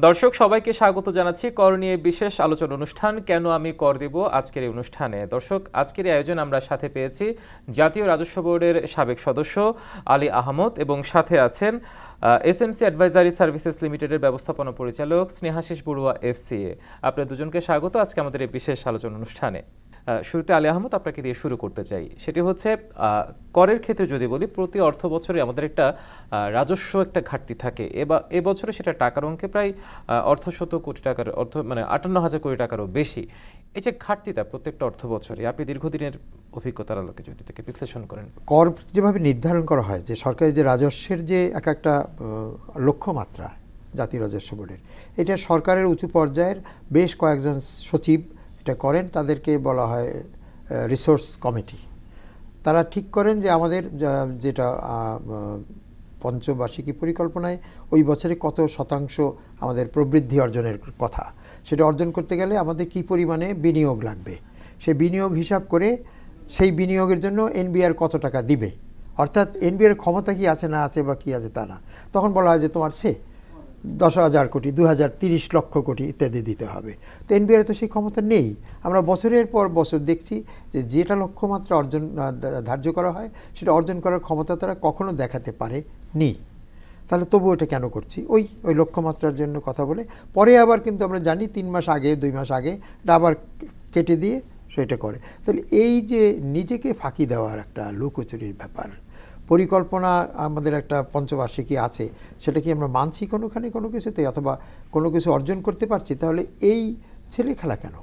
দর্শক সবাইকে স্বাগত জানাচ্ছি কর নিয়ে বিশেষ আলোচনা অনুষ্ঠান কেন আমি কর দেব আজকের এই অনুষ্ঠানে। দর্শক আজকের এই আয়োজন আমরা সাথে পেয়েছি জাতীয় রাজস্ব বোর্ডের সাবেক সদস্য আলী আহমদ এবং সাথে আছেন এসএমসি অ্যাডভাইজারি সার্ভিসেস লিমিটেডের ব্যবস্থাপনা পরিচালক স্নেহাশিস বড়ুয়া এফসিএ। আপনাদের দুজনকে স্বাগত আজকে আমাদের এই বিশেষ আলোচনা অনুষ্ঠানে। শুরুতে আলী আহমদ আপনাকে দিয়ে শুরু করতে চাই, সেটি হচ্ছে করের ক্ষেত্রে যদি বলি প্রতি অর্থ বছরে আমাদের একটা রাজস্ব একটা ঘাটতি থাকে। এবছরে সেটা টাকার অঙ্কে প্রায় অর্ধশত কোটি টাকার মানে 58,000 কোটি টাকারও বেশি। এই যে ঘাটতিটা প্রত্যেকটা অর্থ বছরে আপনি দীর্ঘদিনের অভিজ্ঞতার আলোকে যদি থেকে বিশ্লেষণ করেন। কর যেভাবে নির্ধারণ করা হয় যে সরকারি যে রাজস্বের যে একটা লক্ষ্যমাত্রা জাতীয় রাজস্ব বোর্ডের, এটা সরকারের উঁচু পর্যায়ের বেশ কয়েকজন সচিব এটা করেন, তাদেরকে বলা হয় রিসোর্স কমিটি। তারা ঠিক করেন যে আমাদের যেটা পঞ্চবার্ষিকী পরিকল্পনায় ওই বছরে কত শতাংশ আমাদের প্রবৃদ্ধি অর্জনের কথা, সেটা অর্জন করতে গেলে আমাদের কি পরিমাণে বিনিয়োগ লাগবে, সেই বিনিয়োগ হিসাব করে সেই বিনিয়োগের জন্য এনবিআর কত টাকা দিবে, অর্থাৎ এনবিআর ক্ষমতা কি আছে না আছে বা কি আছে তা না। তখন বলা হয় যে তোমার 10,000 কোটি 2030 লক্ষ কোটি ইত্যাদি দিতে হবে। তো এনবিআর তো সেই ক্ষমতা নেই। আমরা বছরের পর বছর দেখছি যে যেটা লক্ষ্যমাত্রা অর্জন ধার্য করা হয় সেটা অর্জন করার ক্ষমতা তারা কখনো দেখাতে পারে নি। তাহলে তবু এটা কেন করছি? ওই লক্ষ্যমাত্রার জন্য কথা বলে পরে আবার কিন্তু আমরা জানি 3 মাস আগে 2 মাস আগে এটা আবার কেটে দিয়ে সেটা করে। তাহলে এই যে নিজেকে ফাঁকি দেওয়ার একটা লুকোচুরির ব্যাপার, পরিকল্পনা আমাদের একটা পঞ্চবার্ষিকী আছে, সেটা কি আমরা মানছি কোনোখানে কোনো কিছুতে, অথবা কোনো কিছু অর্জন করতে পারছি? তাহলে এই ছেলে খেলা কেন?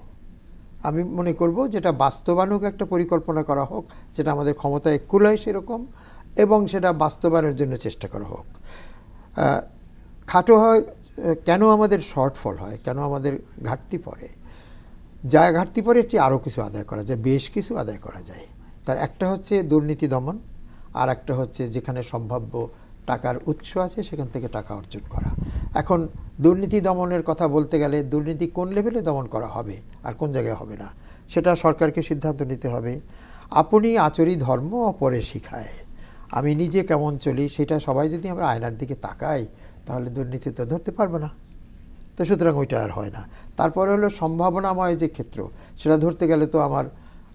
আমি মনে করব যেটা বাস্তবায়নক একটা পরিকল্পনা করা হোক, যেটা আমাদের ক্ষমতায় কুলায় সেরকম, এবং সেটা বাস্তবায়নের জন্য চেষ্টা করা হোক। খাটো হয় কেন, আমাদের শর্টফল হয় কেন, আমাদের ঘাটতি পড়ে, যা ঘাটতি পড়ে চেয়ে আরও কিছু আদায় করা যায়, বেশ কিছু আদায় করা যায়। তার একটা হচ্ছে দুর্নীতি দমন, আর একটা হচ্ছে যেখানে সম্ভাব্য টাকার উৎস আছে সেখান থেকে টাকা অর্জন করা। এখন দুর্নীতি দমনের কথা বলতে গেলে দুর্নীতি কোন লেভেলে দমন করা হবে আর কোন জায়গায় হবে না সেটা সরকারকে সিদ্ধান্ত নিতে হবে। আপনি আচরি ধর্ম অপরে শিখায়, আমি নিজে কেমন চলি সেটা সবাই যদি আমরা আয়নার দিকে তাকাই তাহলে দুর্নীতি তো ধরতে পারবো না। তো সুতরাং ওইটা আর হয় না। তারপরে হলো সম্ভাবনাময় যে ক্ষেত্র, সেটা ধরতে গেলে তো আমার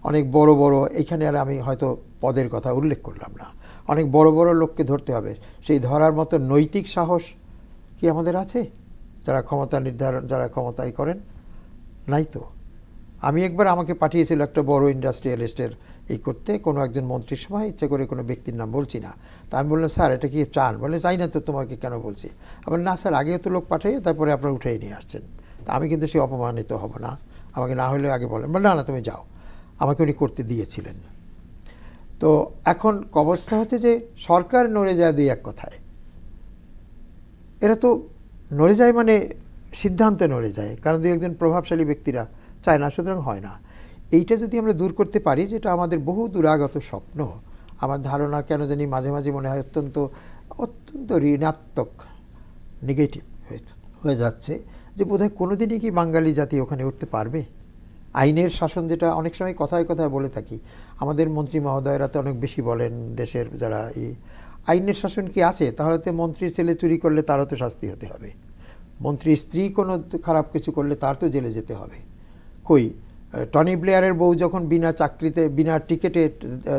অনেক বড় বড়, এইখানে আর আমি হয়তো পদের কথা উল্লেখ করলাম না, অনেক বড় বড় লোককে ধরতে হবে। সেই ধরার মতো নৈতিক সাহস কি আমাদের আছে? যারা ক্ষমতা নির্ধারণ, যারা ক্ষমতায় করেন, নাই তো। আমি একবার, আমাকে পাঠিয়েছিল একটা বড় ইন্ডাস্ট্রিয়ালিস্টের এই করতে কোনো একজন মন্ত্রীর সময়, ইচ্ছে করে কোনো ব্যক্তির নাম বলছি না। তা আমি বললাম, স্যার এটা কি চান? বলে চাই না তো, তোমাকে কেন বলছি? আমার না স্যার, আগেও তো লোক পাঠিয়ে তারপরে আপনারা উঠেই নিয়ে আসছেন। তা আমি কিন্তু সে অপমানিত হব না, আমাকে না হলে আগে বলেন। বলে না না তুমি যাও, আমাকে উনি করতে দিয়েছিলেন। তো এখন অবস্থা হচ্ছে যে সরকার নড়ে যায় দুই এক কথায়, এরা তো নড়ে যায় মানে সিদ্ধান্তে নড়ে যায়, কারণ দুই একজন প্রভাবশালী ব্যক্তিরা চায় না, সুতরাং হয় না। এইটা যদি আমরা দূর করতে পারি, যেটা আমাদের বহু দূরাগত স্বপ্ন, আমার ধারণা কেন জানি মাঝে মাঝে মনে হয় অত্যন্ত অত্যন্ত ঋণাত্মক, নেগেটিভ হয়ে যাচ্ছে, যে বোধহয় কোনোদিনই কি বাঙালি জাতি ওখানে উঠতে পারবে। আইনের শাসন, যেটা অনেক সময় কথায় কথায় বলে থাকি, আমাদের মন্ত্রী মহোদয়রা তো অনেক বেশি বলেন, দেশের যারা এই আইনের শাসন কি আছে? তাহলে তো মন্ত্রীর ছেলে চুরি করলে তারও তো শাস্তি হতে হবে, মন্ত্রীর স্ত্রী কোনো খারাপ কিছু করলে তার তো জেলে যেতে হবে। কই টনি ব্লেয়ারের বউ যখন বিনা চাকরিতে, বিনা টিকিটে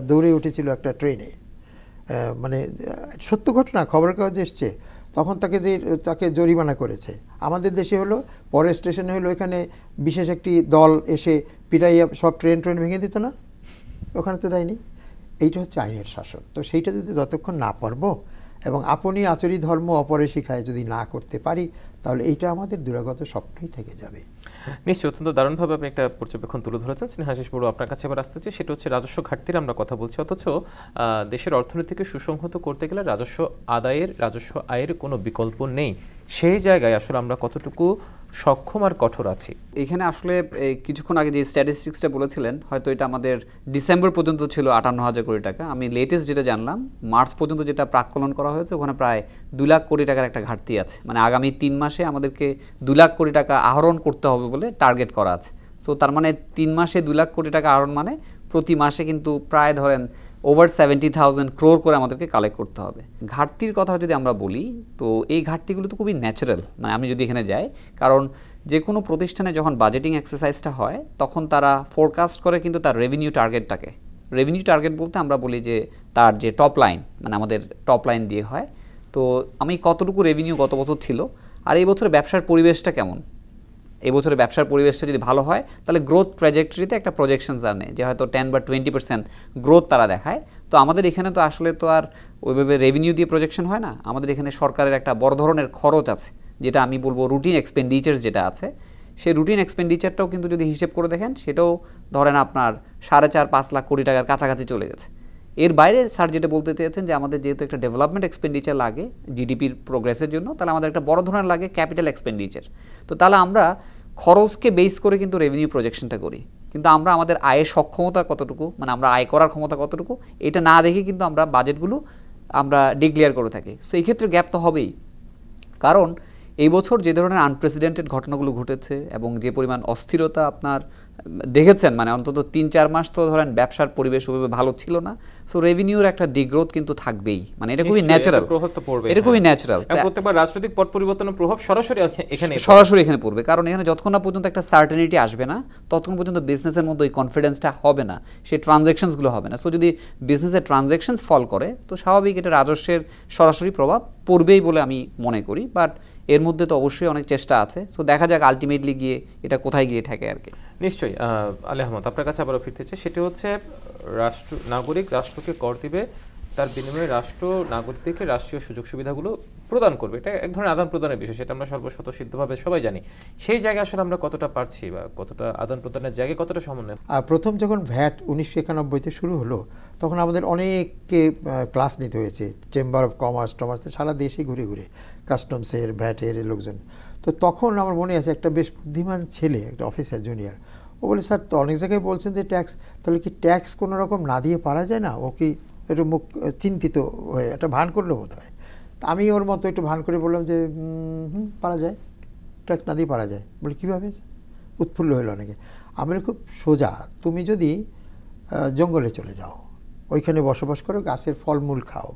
দৌড়ে উঠেছিল একটা ট্রেনে, মানে সত্য ঘটনা, খবরের কাগজে এসছে, তখন তাকে জরিমানা করেছে। আমাদের দেশে হলো, পরের স্টেশনে হলো, এখানে বিশেষ একটি দল এসে পিটাইয়া সব ট্রেন ভেঙে দিত না, ওখানে তো দেয়নি। এইটা হচ্ছে আইনের শাসন। তো সেইটা যদি যতক্ষণ না পারবো এবং আপনি আচরি ধর্ম অপরে শিখায় যদি না করতে পারি, তাহলে এইটা আমাদের দূরাগত স্বপ্নই থেকে যাবে। নিশ্চয়ই, অত্যন্ত দারুণভাবে আপনি একটা পর্যবেক্ষণ তুলে ধরেছেন। স্নেহাশিস বড়ুয়া, আপনার কাছে এবার আসতে চাই, সেটা হচ্ছে রাজস্ব ঘাটতির আমরা কথা বলছি, অথচ দেশের অর্থনীতিকে সুসংহত করতে গেলে রাজস্ব আয়ের কোনো বিকল্প নেই। সেই জায়গায় আসলে আমরা কতটুকু সক্ষম আর কঠোর আছি? এখানে আসলে কিছুক্ষণ আগে যে স্ট্যাটিস্টিক্সটা বলেছিলেন, হয়তো এটা আমাদের ডিসেম্বর পর্যন্ত ছিল 58,000 কোটি টাকা। আমি লেটেস্ট যেটা জানলাম, মার্চ পর্যন্ত যেটা প্রাক্কলন করা হয়েছে, ওখানে প্রায় 2 লাখ কোটি টাকার একটা ঘাটতি আছে। মানে আগামী 3 মাসে আমাদেরকে 2 লাখ কোটি টাকা আহরণ করতে হবে বলে টার্গেট করা আছে। তো তার মানে 3 মাসে 2 লাখ কোটি টাকা আহরণ মানে প্রতি মাসে কিন্তু প্রায় ধরেন ওভার 70,000 crore করে আমাদেরকে কালেক্ট করতে হবে। ঘাটতির কথা যদি আমরা বলি, তো এই ঘাটতিগুলো তো খুবই ন্যাচারাল, মানে আমি যদি এখানে যাই, কারণ যে কোনো প্রতিষ্ঠানে যখন বাজেটিং এক্সারসাইজটা হয় তখন তারা ফোরকাস্ট করে কিন্তু তার রেভিনিউ টার্গেটটাকে। রেভিনিউ টার্গেট বলতে আমরা বলি যে তার যে টপ লাইন, মানে আমাদের টপ লাইন দিয়ে হয়, তো আমি কতটুকু রেভিনিউ গত বছর ছিল, আর এই বছরের ব্যবসার পরিবেশটা কেমন, এই বছরের ব্যবসার পরিবেশটা যদি ভালো হয় তাহলে গ্রোথ ট্র্যাজেক্টরিতে একটা প্রজেকশনস আনে যে হয়তো 10 বা 20% গ্রোথ তারা দেখায়। তো আমাদের এখানে তো আসলে তো আর ওইভাবে রেভিনিউ দিয়ে প্রজেকশন হয় না, আমাদের এখানে সরকারের একটা বড় ধরনের খরচ আছে, যেটা আমি বলবো রুটিন এক্সপেন্ডিচার যেটা আছে, সেই রুটিন এক্সপেন্ডিচারটাও কিন্তু যদি হিসেব করে দেখেন সেটাও ধরেন আপনার 4.5-5 লাখ কোটি টাকার কাছাকাছি চলে গেছে। এর বাইরে স্যার যেটা বলতে চেয়েছেন যে আমাদের যেহেতু একটা ডেভেলপমেন্ট এক্সপেন্ডিচার লাগে জিডিপির প্রোগ্রেসের জন্য, তাহলে আমাদের একটা বড় ধরনের লাগে ক্যাপিটাল এক্সপেন্ডিচার। তো তাহলে আমরা খরচকে বেস করে কিন্তু রেভিনিউ প্রজেকশনটা করি, কিন্তু আমরা আমাদের আয়ের সক্ষমতা কতটুকু, মানে আমরা আয় করার ক্ষমতা কতটুকু, এটা না দেখে কিন্তু আমরা বাজেটগুলো আমরা ডিক্লেয়ার করে থাকি। সো এই ক্ষেত্রে গ্যাপ তো হবেই, কারণ এই বছর যে ধরনের আনপ্রেসিডেন্টেড ঘটনাগুলো ঘটেছে এবং যে পরিমাণ অস্থিরতা আপনার দেখেছেন, মানে অন্তত 3-4 মাস তো ধরেন ব্যবসার পরিবেশ ওভাবে ভালো ছিল না, সো রেভিনিউর একটা ডিগ্রোথ কিন্তু থাকবেই, মানে এটা খুবই ন্যাচারাল, এটা খুবই ন্যাচারাল। প্রত্যেকবার রাজনৈতিক পট পরিবর্তনের প্রভাব সরাসরি এখানে পড়বে, কারণ এখানে যতক্ষণ না পর্যন্ত একটা সার্টেনিটি আসবে না ততক্ষণ পর্যন্ত বিজনেসের মধ্যে ওই কনফিডেন্সটা হবে না, সেই ট্রানজ্যাকশনসগুলো হবে না। সো যদি বিজনেসের ট্রানজ্যাকশনস ফল করে তো স্বাভাবিক এটা রাজস্বের সরাসরি প্রভাব পড়বেই বলে আমি মনে করি, বাট এর মধ্যে তো অবশ্যই অনেক চেষ্টা আছে। সো দেখা যাক আলটিমেটলি গিয়ে এটা কোথায় গিয়ে ঠেকে আর কি। নিশ্চয়ই আলী আহমদ, আপনার কাছে আবারও ফিরতে চাই, সেটা হচ্ছে নাগরিক রাষ্ট্রকে কর দিবে, তার বিনিময়ে রাষ্ট্র নাগরিকদেরকে রাষ্ট্রীয় সুযোগ সুবিধাগুলো প্রদান করবে, এটা এক ধরনের আদান প্রদানের বিষয়, সেটা আমরা সর্বস্বতঃসিদ্ধভাবে সবাই জানি। সেই জায়গায় আসলে আমরা কতটা পারছি বা কতটা আদান প্রদানের জায়গায় কতটা সমন্বয়? প্রথম যখন ভ্যাট 1991-তে শুরু হলো তখন আমাদের অনেককে ক্লাস নিতে হয়েছে, চেম্বার অফ কমার্স সারা দেশে ঘুরে ঘুরে, কাস্টমসের ভ্যাটের লোকজন। তো তখন আমার মনে আছে একটা বেশ বুদ্ধিমান ছেলে, একটা অফিসার জুনিয়র, ও বলে স্যার তো অনেক জায়গায় বলছেন যে ট্যাক্স, তাহলে কি ট্যাক্স কোনো রকম না দিয়ে পারা যায় না? ও কি একটু মুখ চিন্তিত হয়ে একটা ভান করলো বোধ হয়। আমি ওর মতো একটু ভান করে বললাম যে পারা যায়, ট্যাক্স না দিয়ে পারা যায়। বলে কীভাবে? উৎফুল্ল হলো অনেকে। আমি খুব সোজা, তুমি যদি জঙ্গলে চলে যাও, ওইখানে বসবাস করো, গাছের ফলমূল খাও,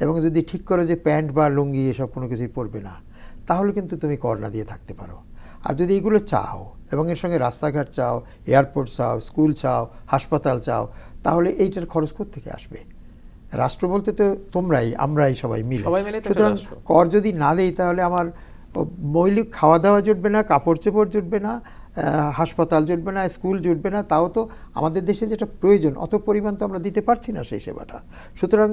এবং যদি ঠিক করো যে প্যান্ট বা লুঙ্গি এসব কোনো কিছুই পরবে না, তাহলে কিন্তু তুমি কর না দিয়ে থাকতে পারো। আর যদি এগুলো চাও এবং এর সঙ্গে রাস্তাঘাট চাও, এয়ারপোর্ট চাও, স্কুল চাও, হাসপাতাল চাও, তাহলে এইটার খরচ কোত্থেকে আসবে? রাষ্ট্র বলতে তো আমরাই সবাই মিলে। সুতরাং কর যদি না দেই তাহলে আমার মৌলিক খাওয়া দাওয়া জুটবে না, কাপড় চোপড় জুটবে না, হাসপাতাল জুটবে না, স্কুল জুটবে না, তাও তো আমাদের দেশে যেটা প্রয়োজন অত পরিমাণ তো আমরা দিতে পারছি না সেই সেবাটা। সুতরাং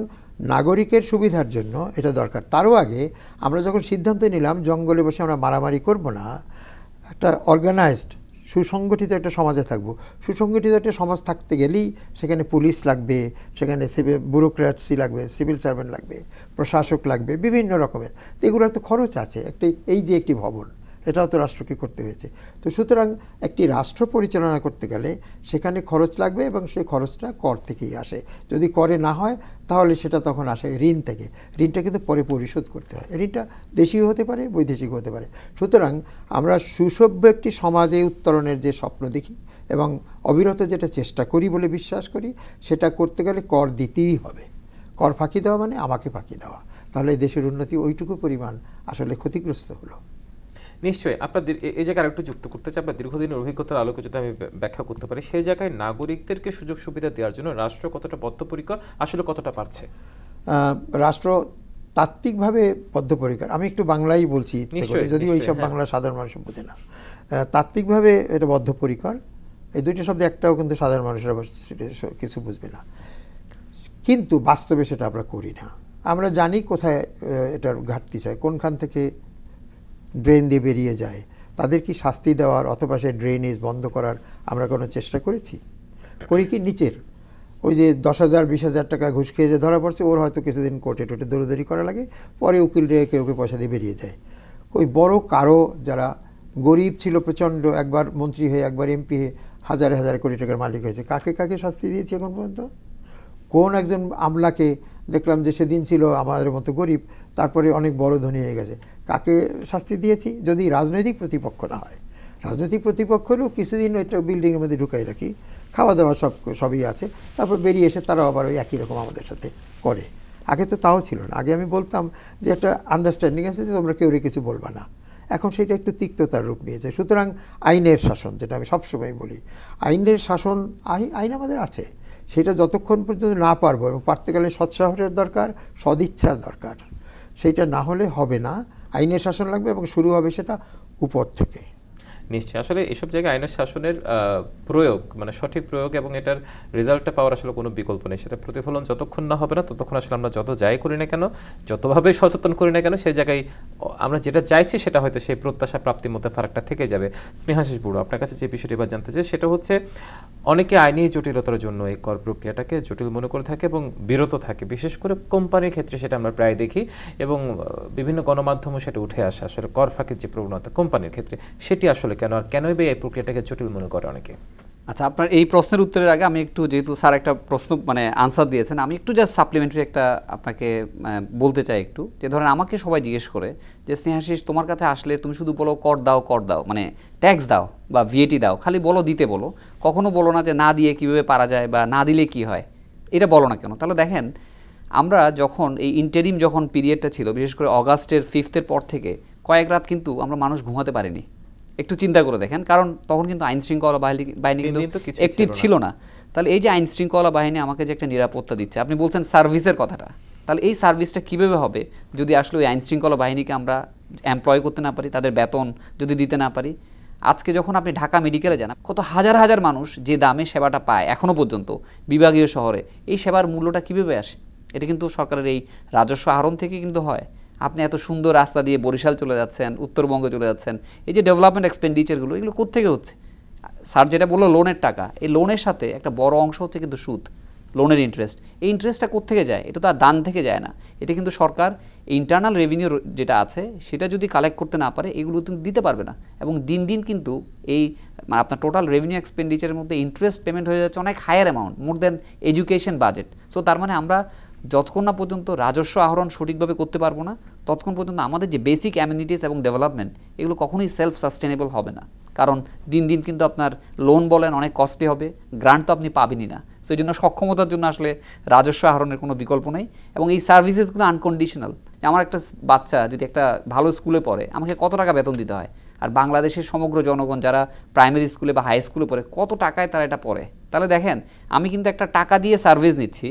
নাগরিকের সুবিধার জন্য এটা দরকার। তারও আগে আমরা যখন সিদ্ধান্ত নিলাম জঙ্গলে বসে আমরা মারামারি করব না, একটা অর্গানাইজড সুসংগঠিত একটা সমাজে থাকবো। সুসংগঠিত একটা সমাজ থাকতে গেলেই সেখানে পুলিশ লাগবে, সেখানে ব্যুরোক্র্যাটসি লাগবে, সিভিল সার্ভেন্ট লাগবে, প্রশাসক লাগবে, বিভিন্ন রকমের। তো এগুলোর তো খরচ আছে। এই যে একটি ভবন, এটাও তো রাষ্ট্রকে করতে হয়েছে। তো সুতরাং একটি রাষ্ট্র পরিচালনা করতে গেলে সেখানে খরচ লাগবে এবং সেই খরচটা কর থেকেই আসে। যদি করে না হয় তাহলে সেটা তখন আসে ঋণ থেকে। ঋণটা কিন্তু পরে পরিশোধ করতে হয়। ঋণটা দেশীয় হতে পারে, বৈদেশিক হতে পারে। সুতরাং আমরা সুসভ্য একটি সমাজে উত্তরণের যে স্বপ্ন দেখি এবং অবিরত যেটা চেষ্টা করি বলে বিশ্বাস করি, সেটা করতে গেলে কর দিতেই হবে। কর ফাঁকি দেওয়া মানে আমাকে ফাঁকি দেওয়া, তাহলে দেশের উন্নতি ওইটুকু পরিমাণ আসলে ক্ষতিগ্রস্ত হলো। নিশ্চয়ই আপনাদের এই জায়গায় আরেকটু যুক্ত করতে চাই, আপনার দীর্ঘদিনের অভিজ্ঞতার আলোকে যদি আমি ব্যাখ্যা করতে পারি, সেই জায়গায় নাগরিকদেরকে সুযোগ সুবিধা দেওয়ার জন্য রাষ্ট্র কতটা বদ্ধপরিকর, আসলে কতটা পারছে? রাষ্ট্র তাত্ত্বিকভাবে বদ্ধপরিকর। আমি একটু বাংলাই বলছি, যদিও এইসব বাংলা সাধারণ মানুষ বোঝে না। তাত্ত্বিকভাবে এটা বদ্ধপরিকর। এই দুইটা শব্দ একটাও কিন্তু সাধারণ মানুষেরা কিছু বুঝবে না, কিন্তু বাস্তবে সেটা আমরা করি না। আমরা জানি কোথায় এটার ঘাটতি চাই, কোনখান থেকে ড্রেন দিয়ে বেরিয়ে যায়, তাদের কি শাস্তি দেওয়ার অথবা সে ড্রেনেজ বন্ধ করার আমরা কোনো চেষ্টা করেছি? করি কি? নিচের ওই যে 10,000 20,000 টাকা ঘুষ খেয়ে যে ধরা পড়ছে, ওর হয়তো কিছুদিন কোর্টে টোটে দৌড়দৌড়ি করা লাগে, পরে উকিল রেখে কেউ পয়সা দিয়ে বেরিয়ে যায়। ওই বড় কারো যারা গরিব ছিল প্রচণ্ড, একবার মন্ত্রী হয়ে একবার এমপি হয়ে হাজার হাজার কোটি টাকার মালিক হয়েছে, কাকে কাকে শাস্তি দিয়েছে এখন পর্যন্ত? কোন একজন আমলাকে দেখলাম যে সেদিন ছিল আমাদের মতো গরিব, তারপরে অনেক বড় ধনী হয়ে গেছে, কাকে শাস্তি দিয়েছি? যদি রাজনৈতিক প্রতিপক্ষ না হয়, রাজনৈতিক প্রতিপক্ষ হলেও কিছুদিন ওইটা বিল্ডিংয়ের মধ্যে ঢুকাই রাখি, খাওয়া দাওয়া সবই আছে, তারপর বেরিয়ে এসে তারাও আবার ওই একই রকম আমাদের সাথে করে। আগে তো তাও ছিল না, আগে আমি বলতাম যে একটা আন্ডারস্ট্যান্ডিং আছে যে তোমরা কেউ কিছু বলবা না, এখন সেটা একটু তিক্ততার রূপ নিয়েছে। সুতরাং আইনের শাসন, যেটা আমি সবসময় বলি, আইনের শাসন, আইন আমাদের আছে, সেটা যতক্ষণ পর্যন্ত না পারবো, এবং পারতে গেলে সৎসাহসের দরকার, সদিচ্ছার দরকার, সেইটা না হলে হবে না। আইনের শাসন লাগবে এবং শুরু হবে সেটা উপর থেকে। নিশ্চয়ই, আসলে এসব জায়গায় আইনের শাসনের প্রয়োগ, মানে সঠিক প্রয়োগ এবং এটার রেজাল্টটা পাওয়ার আসলে কোনো বিকল্প নেই। সেটা প্রতিফলন যতক্ষণ না হবে না ততক্ষণ আসলে আমরা যত যাই করি না কেন, যতভাবে সচেতন করি না কেন, সেই জায়গায় আমরা যেটা চাইছি সেটা হয়তো সেই প্রত্যাশা প্রাপ্তির মধ্যে ফারাকটা থেকে যাবে। স্নেহাশিস বুড়ো, আপনার কাছে যে বিষয়টি এবার জানতে চাই সেটা হচ্ছে, অনেকে আইনি জটিলতার জন্য এই কর প্রক্রিয়াটাকে জটিল মনে করে থাকে এবং বিরত থাকে, বিশেষ করে কোম্পানির ক্ষেত্রে সেটা আমরা প্রায় দেখি, এবং বিভিন্ন গণমাধ্যমে সেটা উঠে আসে। আসলে কর ফাঁকির যে প্রবণতা কোম্পানির ক্ষেত্রে, সেটি আসলে কেন, আর কেনই বা এই প্রক্রিয়াটাকে জটিল মনে করে অনেকে? আচ্ছা, আপনার এই প্রশ্নের উত্তরের আগে আমি একটু, যেহেতু স্যার একটা প্রশ্ন মানে আনসার দিয়েছেন, আমি একটু জাস্ট সাপ্লিমেন্টারি একটা আপনাকে বলতে চাই একটু, যে ধরেন আমাকে সবাই জিজ্ঞেস করে যে স্নেহাশিস তোমার কাছে আসলে তুমি শুধু বলো কর দাও, মানে ট্যাক্স দাও বা ভিএটি দাও, খালি বলো দিতে বলো, কখনো বলো না যে না দিয়ে কীভাবে পারা যায় বা না দিলে কি হয়, এটা বলো না কেন? তাহলে দেখেন, আমরা যখন এই ইন্টারিম যখন পিরিয়ডটা ছিল, বিশেষ করে অগাস্টের 5 পর থেকে কয়েক রাত কিন্তু আমরা মানুষ ঘুমাতে পারিনি। একটু চিন্তা করে দেখেন, কারণ তখন কিন্তু আইন শৃঙ্খলা বাহিনী কিন্তু অ্যাক্টিভ ছিল না। তাহলে এই যে আইন শৃঙ্খলা বাহিনী আমাকে যে একটা নিরাপত্তা দিচ্ছে, আপনি বলছেন সার্ভিসের কথাটা, তাহলে এই সার্ভিসটা কীভাবে হবে যদি আসলে ওই আইন শৃঙ্খলা বাহিনীকে আমরা এমপ্লয় করতে না পারি, তাদের বেতন যদি দিতে না পারি? আজকে যখন আপনি ঢাকা মেডিকেলে যান, কত হাজার হাজার মানুষ যে দামে সেবাটা পায় এখনও পর্যন্ত বিভাগীয় শহরে, এই সেবার মূল্যটা কীভাবে আসে? এটা কিন্তু সরকারের এই রাজস্ব আহরণ থেকে কিন্তু হয়। আপনি এত সুন্দর রাস্তা দিয়ে বরিশাল চলে যাচ্ছেন, উত্তরবঙ্গে চলে যাচ্ছেন, এই যে ডেভেলপমেন্ট এক্সপেন্ডিচারগুলো, এগুলো কোত্থেকে হচ্ছে? স্যার যেটা বললো লোনের টাকা, এই লোনের সাথে একটা বড় অংশ হচ্ছে কিন্তু সুদ, লোনের ইন্টারেস্ট। এই ইন্টারেস্টটা কোত্থেকে যায়? এটা তো আর দান থেকে যায় না, এটা কিন্তু সরকার ইন্টারনাল রেভিনিউ যেটা আছে সেটা যদি কালেক্ট করতে না পারে, এগুলো কিন্তু দিতে পারবে না। এবং দিন দিন কিন্তু এই মানে আপনার টোটাল রেভিনিউ এক্সপেন্ডিচারের মধ্যে ইন্টারেস্ট পেমেন্ট হয়ে যাচ্ছে অনেক হায়ার অ্যামাউন্ট, মোর দেন এডুকেশন বাজেট। সো তার মানে আমরা যতক্ষণ না পর্যন্ত রাজস্ব আহরণ সঠিকভাবে করতে পারবো না, ততক্ষণ পর্যন্ত আমাদের যে বেসিক অ্যামিনিটিস এবং ডেভেলপমেন্ট, এগুলো কখনোই সেলফ সাস্টেনেবল হবে না। কারণ দিন দিন কিন্তু আপনার লোন বলেন অনেক কস্টলি হবে, গ্রান্ট তো আপনি পাবেনই না। সো এই জন্য সক্ষমতার জন্য আসলে রাজস্ব আহরণের কোনো বিকল্প নেই। এবং এই সার্ভিসেসগুলো আনকন্ডিশনাল। আমার একটা বাচ্চা যদি একটা ভালো স্কুলে পড়ে, আমাকে কত টাকা বেতন দিতে হয়? আর বাংলাদেশের সমগ্র জনগণ যারা প্রাইমারি স্কুলে বা হাই স্কুলে পড়ে, কত টাকায় তারা এটা পড়ে? তাহলে দেখেন, আমি কিন্তু একটা টাকা দিয়ে সার্ভিস নিচ্ছি,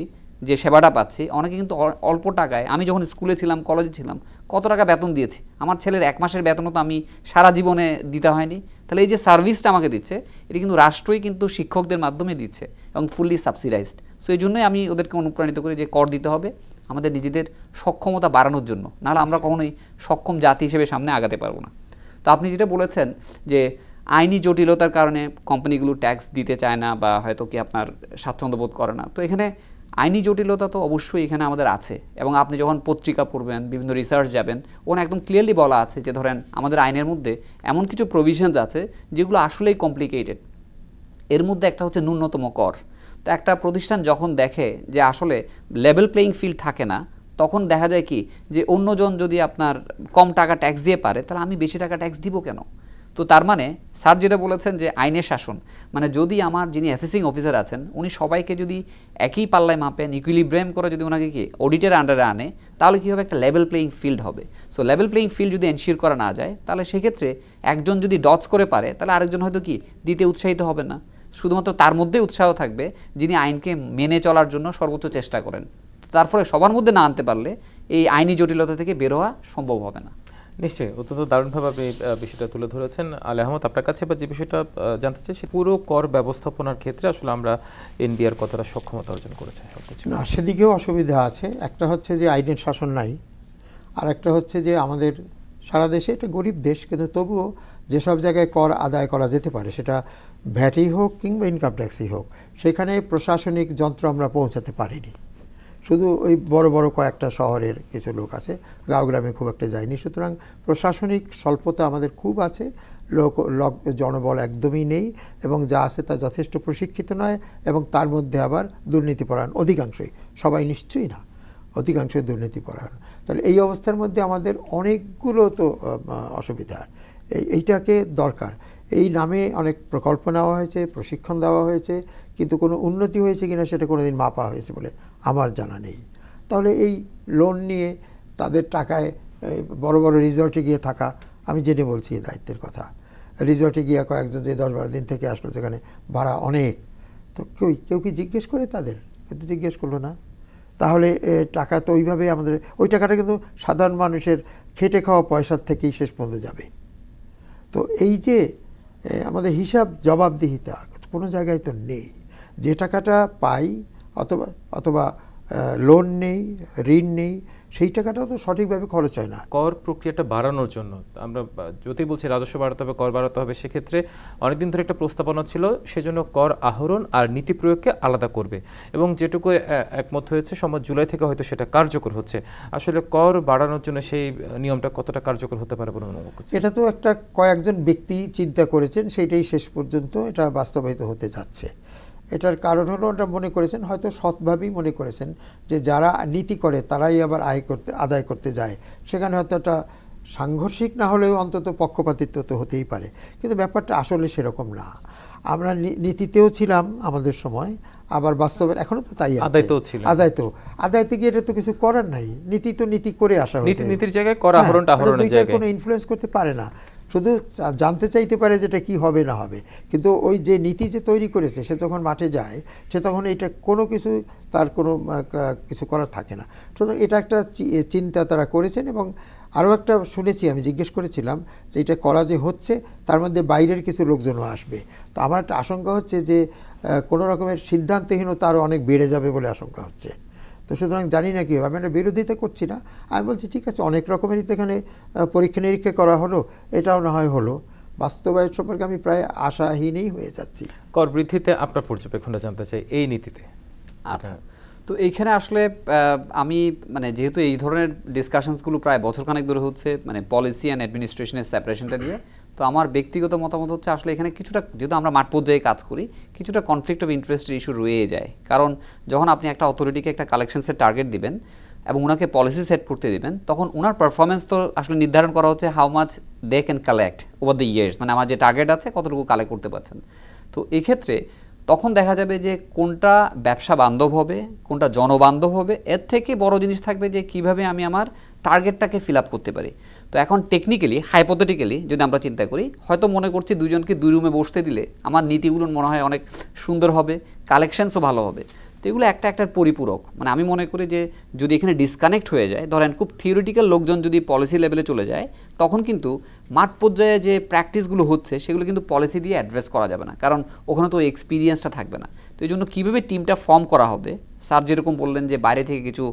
যে সেবাটা পাচ্ছি, অনেকে কিন্তু অল্প টাকায়, আমি যখন স্কুলে ছিলাম, কলেজে ছিলাম, কত টাকা বেতন দিয়েছি, আমার ছেলের 1 মাসের বেতনও তো আমি সারা জীবনে দিতে হয়নি। তাহলে এই যে সার্ভিসটা আমাকে দিচ্ছে, এটা কিন্তু রাষ্ট্রই কিন্তু শিক্ষকদের মাধ্যমে দিচ্ছে এবং ফুললি সাবসিডাইজড। সো এই জন্যই আমি ওদেরকে অনুপ্রাণিত করি যে কর দিতে হবে আমাদের নিজেদের সক্ষমতা বাড়ানোর জন্য, নাহলে আমরা কখনোই সক্ষম জাতি হিসেবে সামনে আগাতে পারবো না। তো আপনি যেটা বলেছেন যে আইনি জটিলতার কারণে কোম্পানিগুলো ট্যাক্স দিতে চায় না বা হয়তো কি আপনার স্বাচ্ছন্দ্য বোধ করে না, তো এখানে আইনি জটিলতা তো অবশ্যই এখানে আমাদের আছে। এবং আপনি যখন পত্রিকা পড়বেন, বিভিন্ন রিসার্চ যাবেন, ওখানে একদম ক্লিয়ারলি বলা আছে যে ধরেন আমাদের আইনের মধ্যে এমন কিছু প্রভিশনস আছে যেগুলো আসলেই কমপ্লিকেটেড। এর মধ্যে একটা হচ্ছে ন্যূনতম কর। তো একটা প্রতিষ্ঠান যখন দেখে যে আসলে লেভেল প্লেয়িং ফিল্ড থাকে না, তখন দেখা যায় কি যে অন্যজন যদি আপনার কম টাকা ট্যাক্স দিয়ে পারে, তাহলে আমি বেশি টাকা ট্যাক্স দিব কেন? তো তার মানে স্যার যেটা বলেছেন যে আইনের শাসন, মানে যদি আমার যিনি অ্যাসেসিং অফিসার আছেন উনি সবাইকে যদি একই পাল্লায় মাপেন, ইকুইলিব্রিয়াম করে যদি ওনাকে কি অডিটের আন্ডারে আনে, তাহলে কী হবে? একটা লেভেল প্লেয়িং ফিল্ড হবে। সো লেভেল প্লেয়িং ফিল্ড যদি এনশিওর করা না যায়, তাহলে সেক্ষেত্রে একজন যদি ডচ করে পারে, তাহলে আরেকজন হয়তো কি দিতে উৎসাহিত হবে না। শুধুমাত্র তার মধ্যে উৎসাহ থাকবে যিনি আইনকে মেনে চলার জন্য সর্বোচ্চ চেষ্টা করেন। তার ফলে সবার মধ্যে না আনতে পারলে এই আইনি জটিলতা থেকে বের হওয়া সম্ভব হবে না। নিশ্চয়ই, অত্যন্ত দারুণভাবে আপনি বিষয়টা তুলে ধরেছেন। আলী আহমদ, আপনার কাছে বা যে বিষয়টা জানতে চাই, সে পুরো কর ব্যবস্থাপনার ক্ষেত্রে আসলে আমরা এনবিআর কতটা সক্ষমতা অর্জন করেছে সবকিছু? না, সেদিকেও অসুবিধা আছে। একটা হচ্ছে যে আইনের শাসন নাই, আর একটা হচ্ছে যে আমাদের সারা দেশে একটা গরিব দেশ, কিন্তু তবুও যেসব জায়গায় কর আদায় করা যেতে পারে, সেটা ভ্যাটই হোক কিংবা ইনকাম ট্যাক্সই হোক, সেখানে প্রশাসনিক যন্ত্র আমরা পৌঁছাতে পারিনি। শুধু ওই বড় বড় কয়েকটা শহরের কিছু লোক আছে, গাঁও গ্রামে খুব একটা যায়নি। সুতরাং প্রশাসনিক স্বল্পতা আমাদের খুব আছে, জনবল একদমই নেই, এবং যা আছে তা যথেষ্ট প্রশিক্ষিত নয়, এবং তার মধ্যে আবার দুর্নীতিপরায়ণ অধিকাংশই, সবাই নিশ্চয়ই না, অধিকাংশই দুর্নীতিপরায়ণ। তাহলে এই অবস্থার মধ্যে আমাদের অনেকগুলো তো অসুবিধা, এইটাকে দরকার। এই নামে অনেক প্রকল্প নেওয়া হয়েছে, প্রশিক্ষণ দেওয়া হয়েছে, কিন্তু কোনো উন্নতি হয়েছে কিনা সেটা কোনোদিন মাপা হয়েছে বলে আমার জানা নেই। তাহলে এই লোন নিয়ে তাদের টাকায় বড় বড় রিসর্টে গিয়ে থাকা, আমি জেনে বলছি এই দায়িত্বের কথা, রিসর্টে গিয়ে কয়েকজন যে 10-12 দিন থেকে আসলো, যেখানে ভাড়া অনেক, তো কেউ কি জিজ্ঞেস করে তাদের? কিন্তু জিজ্ঞেস করলো না। তাহলে টাকা তো ওইভাবে আমাদের, ওই টাকাটা কিন্তু সাধারণ মানুষের খেটে খাওয়া পয়সার থেকেই শেষ পর্যন্ত যাবে। তো এই যে আমাদের হিসাব জবাবদিহিতা কোনো জায়গায় তো নেই। যে টাকাটা পাই অথবা লোন নেই, ঋণ নেই, সেই টাকাটাও তো সঠিকভাবে খরচ হয় না। কর প্রক্রিয়াটা বাড়ানোর জন্য আমরা যদি বলছি রাজস্ব বাড়াতে হবে, কর বাড়াতে হবে, সেক্ষেত্রে অনেকদিন ধরে একটা প্রস্তাবনা ছিল সেজন্য কর আহরণ আর নীতি প্রয়োগকে আলাদা করবে, এবং যেটুকু একমত হয়েছে সম্মত জুলাই থেকে হয়তো সেটা কার্যকর হচ্ছে। আসলে কর বাড়ানোর জন্য সেই নিয়মটা কতটা কার্যকর হতে পারে বলে মনে করছেন? এটা তো একটা কয়েকজন ব্যক্তি চিন্তা করেছেন, সেইটাই শেষ পর্যন্ত এটা বাস্তবায়িত হতে যাচ্ছে। এটার কারণ হলো ওটা মনে করেছেন, হয়তো সৎভাবেই মনে করেছেন, যে যারা নীতি করে তারাই আবার আদায় করতে যায়, সেখানে হয়তো একটা সাংঘর্ষিক না হলেও অন্তত পক্ষপাতিত্ব তো হতেই পারে। কিন্তু ব্যাপারটা আসলে সেরকম না। আমরা নীতিতেও ছিলাম আমাদের সময়, আবার বাস্তবের এখনো তো তাই আছে, আদায়তে গিয়ে এটা তো কিছু করার নাই। নীতি তো নীতি করে আসা হয়েছে, নীতির জায়গায় কর আহরণটা আহরণের জায়গায় কোনো ইনফ্লুয়েন্স করতে পারে না, শুধু জানতে চাইতে পারে যেটা কি হবে না হবে। কিন্তু ওই যে নীতি যে তৈরি করেছে, সে যখন মাঠে যায়, সে তখন এটা কোনো কিছু তার কোনো কিছু করার থাকে না। সুতরাং এটা একটা চিন্তা তারা করেছেন। এবং আরও একটা শুনেছি, আমি জিজ্ঞেস করেছিলাম যে এটা করা যে হচ্ছে, তার মধ্যে বাইরের কিছু লোকজনও আসবে। তো আমার একটা আশঙ্কা হচ্ছে যে কোনো রকমের সিদ্ধান্তহীনতা আরও অনেক বেড়ে যাবে বলে আশঙ্কা হচ্ছে। তো সুতরাং জানি না কী হবে। আমি একটা বিরোধিতা করছি না, আমি বলছি ঠিক আছে, অনেক রকমেরই তো এখানে পরীক্ষা নিরীক্ষা করা হলো, এটাও না হয় হলো। বাস্তবায়ন সম্পর্কে আমি প্রায় আশাহীনই হয়ে যাচ্ছি। কর বৃদ্ধিতে আপনার পর্যবেক্ষণটা জানতে চাই এই নীতিতে। আচ্ছা, তো এইখানে আসলে আমি মানে যেহেতু এই ধরনের ডিসকাশনসগুলো প্রায় বছরখানেক ধরে হচ্ছে, মানে পলিসি অ্যান্ড অ্যাডমিনিস্ট্রেশনের সেপারেশনটা নিয়ে, তো আমার ব্যক্তিগত মতামত হচ্ছে আসলে এখানে কিছুটা, যেহেতু আমরা মাঠ পর্যায়ে কাজ করি, কিছুটা কনফ্লিক্ট অফ ইন্টারেস্টের ইস্যু রয়ে যায়। কারণ যখন আপনি একটা অথরিটিকে একটা কালেকশনসের টার্গেট দিবেন এবং ওনাকে পলিসি সেট করতে দিবেন, তখন ওনার পারফরমেন্স তো আসলে নির্ধারণ করা হচ্ছে how much they can collect over the years, মানে আমার যে টার্গেট আছে কতটুকু কালেক্ট করতে পারছেন। তো এক্ষেত্রে তখন দেখা যাবে যে কোনটা ব্যবসা বান্ধব হবে, কোনটা জনবান্ধব হবে। এর থেকে বড় জিনিস থাকবে যে কিভাবে আমি আমার টার্গেটটাকে ফিল আপ করতে পারি। তো এখন টেকনিক্যালি, হাইপোথেটিক্যালি যদি আমরা চিন্তা করি, হয়তো মনে করছি দুজনকে দুই রুমে বসতে দিলে আমার নীতিগুলো মনে হয় অনেক সুন্দর হবে, কালেকশনসও ভালো হবে। তো এগুলো একটার পরিপূরক। মানে আমি মনে করি যে যদি এখানে ডিসকানেক্ট হয়ে যায়, ধরেন খুব থিওরিটিক্যাল লোকজন যদি পলিসি লেভেলে চলে যায়, তখন কিন্তু মাঠ পর্যায়ে যে প্র্যাকটিসগুলো হচ্ছে সেগুলো কিন্তু পলিসি দিয়ে অ্যাড্রেস করা যাবে না, কারণ ওখানে তো এক্সপিরিয়েন্সটা থাকবে না। তো এই জন্য কীভাবে টিমটা ফর্ম করা হবে, স্যার যেরকম বললেন যে বাইরে থেকে কিছু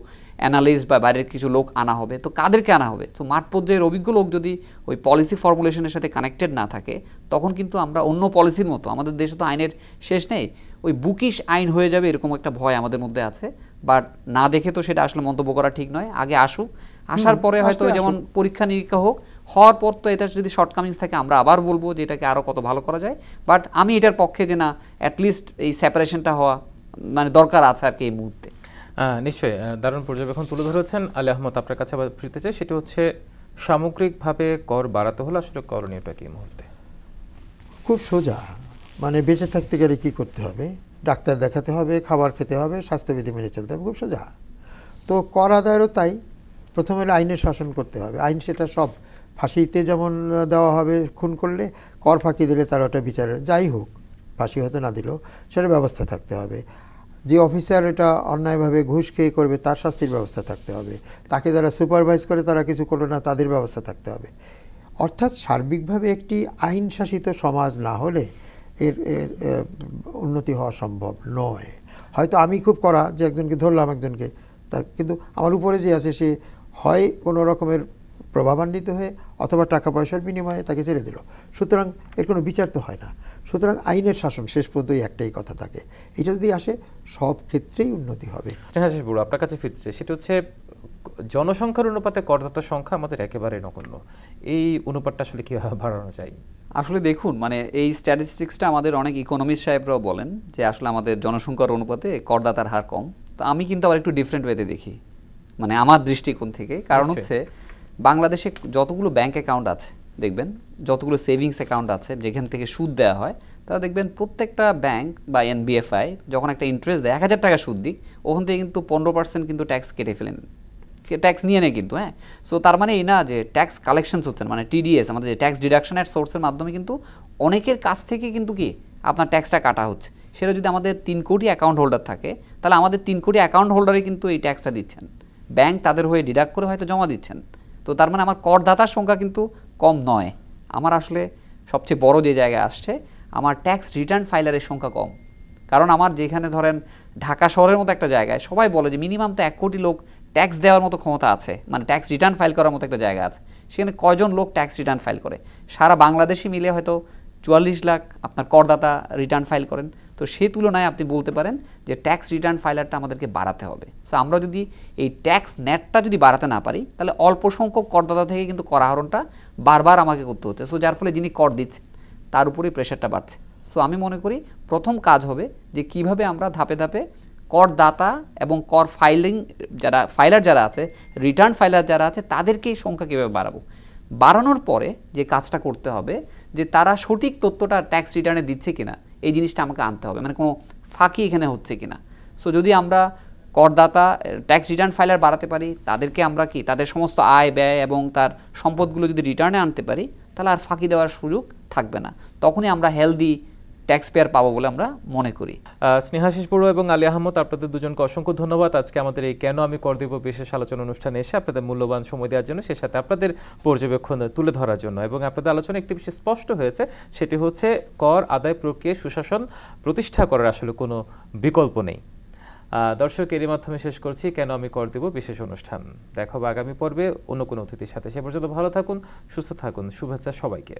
অ্যানালিস্ট বা বাইরের কিছু লোক আনা হবে, তো কাদেরকে আনা হবে? তো মাঠ পর্যায়ের অভিজ্ঞ লোক যদি ওই পলিসি ফর্মুলেশনের সাথে কানেক্টেড না থাকে, তখন কিন্তু আমরা অন্য পলিসির মতো, আমাদের দেশে তো আইনের শেষ নেই, ওই বুকিশ আইন হয়ে যাবে এরকম একটা ভয় আমাদের মধ্যে আছে। বাট না দেখে তো সেটা আসলে মন্তব্য করা ঠিক নয়। আগে আসুক, আসার পরে হয়তো যেমন পরীক্ষা নিরীক্ষা হোক, হওয়ার পর তো এটা যদি শর্টকামিংস থাকে আমরা আবার বলবো যে এটাকে আরও কত ভালো করা যায়। বাট আমি এটার পক্ষে যে না, অ্যাটলিস্ট এই সেপারেশনটা হওয়া মানে দরকার আছে আর কি এই মুহূর্তে। নিশ্চয়ই দারুণ পর্যবেক্ষণ তুলে ধরেছেন আলী আহমদ। আপনার কাছে আবার ফিরতে চাই, সেটা হচ্ছে সামগ্রিকভাবে কর বাড়াতে হলে আসলে করণীয়টা কি মুহূর্তে? খুব সোজা, মানে বেঁচে থাকতে গেলে কী করতে হবে? ডাক্তার দেখাতে হবে, খাবার খেতে হবে, স্বাস্থ্যবিধি মেনে চলতে হবে, খুব সোজা। তো কর আদায়েরও তাই, প্রথমে হলে আইনের শাসন করতে হবে। আইন সেটা সব, ফাঁসিতে যেমন দেওয়া হবে খুন করলে, কর ফাঁকি দিলে তার ওটা বিচারের, যাই হোক, ফাঁসি হয়তো না দিলেও সেটা ব্যবস্থা থাকতে হবে। যে অফিসার এটা অন্যায়ভাবে ঘুষ খেয়ে করবে তার শাস্তির ব্যবস্থা থাকতে হবে। তাকে যারা সুপারভাইজ করে তারা কিছু করলো না, তাদের ব্যবস্থা থাকতে হবে। অর্থাৎ সার্বিকভাবে একটি আইন শাসিত সমাজ না হলে এর উন্নতি হওয়া সম্ভব নয়। হয়তো আমি খুব করা যে একজনকে ধরলাম, একজনকে, তা কিন্তু আমার উপরে যে আছে সে হয় কোনো রকমের প্রভাবান্বিত হয়ে অথবা টাকা পয়সার বিনিময়ে তাকে ছেড়ে দিল, সুতরাং এর কোনো বিচার তো হয় না। সুতরাং আইনের শাসন শেষ পর্যন্ত একটাই কথা থাকে, এটা যদি আসে সব ক্ষেত্রেই উন্নতি হবে। হ্যাঁ বড়, আপনার কাছে ফিরছে, সেটা হচ্ছে জনসংখ্যার অনুপাতে করদাতার সংখ্যা আমাদের একেবারে নগণ্য। এই অনুপাতটা আসলে কীভাবে বাড়ানো যায়? আসলে দেখুন, মানে এই স্ট্যাটিস্টিক্সটা আমাদের অনেক ইকোনমিস্ট সাহেবরাও বলেন যে আসলে আমাদের জনসংখ্যার অনুপাতে করদাতার হার কম। তো আমি কিন্তু আবার একটু ডিফারেন্ট ওয়েতে দেখি, মানে আমার দৃষ্টিকোণ থেকে। কারণ হচ্ছে বাংলাদেশে যতগুলো ব্যাংক অ্যাকাউন্ট আছে দেখবেন, যতগুলো সেভিংস অ্যাকাউন্ট আছে যেখান থেকে সুদ দেওয়া হয়, তারা দেখবেন প্রত্যেকটা ব্যাংক বা এনবিএফআই যখন একটা ইন্টারেস্ট দেয় 1,000 টাকা সুদ দিক, ওখান থেকে কিন্তু 15% কিন্তু ট্যাক্স কেটে ফেলেন, ট্যাক্স নিয়ে নেয় কিন্তু। হ্যাঁ, সো তার মানে এই না যে ট্যাক্স কালেকশনস হচ্ছে, মানে টিডিএস আমাদের যে ট্যাক্স ডিডাকশন অ্যাট সোর্সের মাধ্যমে কিন্তু অনেকের কাছ থেকে কিন্তু কি আপনার ট্যাক্সটা কাটা হচ্ছে। সেটা যদি আমাদের 3 কোটি অ্যাকাউন্ট হোল্ডার থাকে, তাহলে আমাদের 3 কোটি অ্যাকাউন্ট হোল্ডারে কিন্তু এই ট্যাক্সটা দিচ্ছেন, ব্যাংক তাদের হয়ে ডিডাক্ট করে হয়তো জমা দিচ্ছেন। তো তার মানে আমার করদাতার সংখ্যা কিন্তু কম নয়, আমার আসলে সবচেয়ে বড় যে জায়গায় আসছে আমার ট্যাক্স রিটার্ন ফাইলারের সংখ্যা কম। কারণ আমার যেখানে ধরেন ঢাকা শহরের মতো একটা জায়গায় সবাই বলে যে মিনিমাম তো 1 কোটি লোক ট্যাক্স দেওয়ার মতো ক্ষমতা আছে, মানে ট্যাক্স রিটার্ন ফাইল করার মতো একটা জায়গা আছে, সেখানে কয়জন লোক ট্যাক্স রিটার্ন ফাইল করে? সারা বাংলাদেশে মিলে হয়তো 44 লাখ আপনার করদাতা রিটার্ন ফাইল করেন। তো সেই তুলনায় আপনি বলতে পারেন যে ট্যাক্স রিটার্ন ফাইলারটা আমাদেরকে বাড়াতে হবে। সো আমরা যদি এই ট্যাক্স নেটটা যদি বাড়াতে না পারি, তাহলে অল্প সংখ্যক করদাতা থেকে কিন্তু কর আহরণটা বারবার আমাকে করতে হচ্ছে। সো যার ফলে যিনি কর দিচ্ছেন তার উপরেই প্রেশারটা বাড়ছে। সো আমি মনে করি প্রথম কাজ হবে যে কিভাবে আমরা ধাপে ধাপে করদাতা এবং কর ফাইলিং যারা ফাইলার যারা আছে, রিটার্ন ফাইলার যারা আছে, তাদেরকে এই সংখ্যা কীভাবে বাড়াবো। বাড়ানোর পরে যে কাজটা করতে হবে যে তারা সঠিক তথ্যটা ট্যাক্স রিটার্নে দিচ্ছে কিনা, এই জিনিসটা আমাকে আনতে হবে, মানে কোনো ফাঁকি এখানে হচ্ছে কিনা। সো যদি আমরা করদাতা ট্যাক্স রিটার্ন ফাইলার বাড়াতে পারি, তাদেরকে আমরা কি তাদের সমস্ত আয় ব্যয় এবং তার সম্পদগুলো যদি রিটার্নে আনতে পারি, তাহলে আর ফাঁকি দেওয়ার সুযোগ থাকবে না। তখনই আমরা হেলদি ট্যাক্স পেয়ার পাবো বলে আমরা মনে করি। স্নেহাশিস বড়ুয়া এবং আলী আহমদ, আপনাদের দুজনকে অসংখ্য ধন্যবাদ আজকে আমাদের এই কেন আমি কর দেব বিশেষ আলোচনা অনুষ্ঠানে এসে আপনাদের মূল্যবান সময় দেওয়ার জন্য, সে সাথে আপনাদের পর্যবেক্ষণ তুলে ধরার জন্য। এবং আপনাদের আলোচনা একটি বিষয় স্পষ্ট হয়েছে, সেটি হচ্ছে কর আদায় প্রক্রিয়ায় সুশাসন প্রতিষ্ঠা করার আসলে কোনো বিকল্প নেই। দর্শক, এরই মাধ্যমে শেষ করছি কেন আমি কর দেব বিশেষ অনুষ্ঠান। দেখা হবে আগামী পর্বে অন্য কোনো অতিথির সাথে। সে পর্যন্ত ভালো থাকুন, সুস্থ থাকুন, শুভেচ্ছা সবাইকে।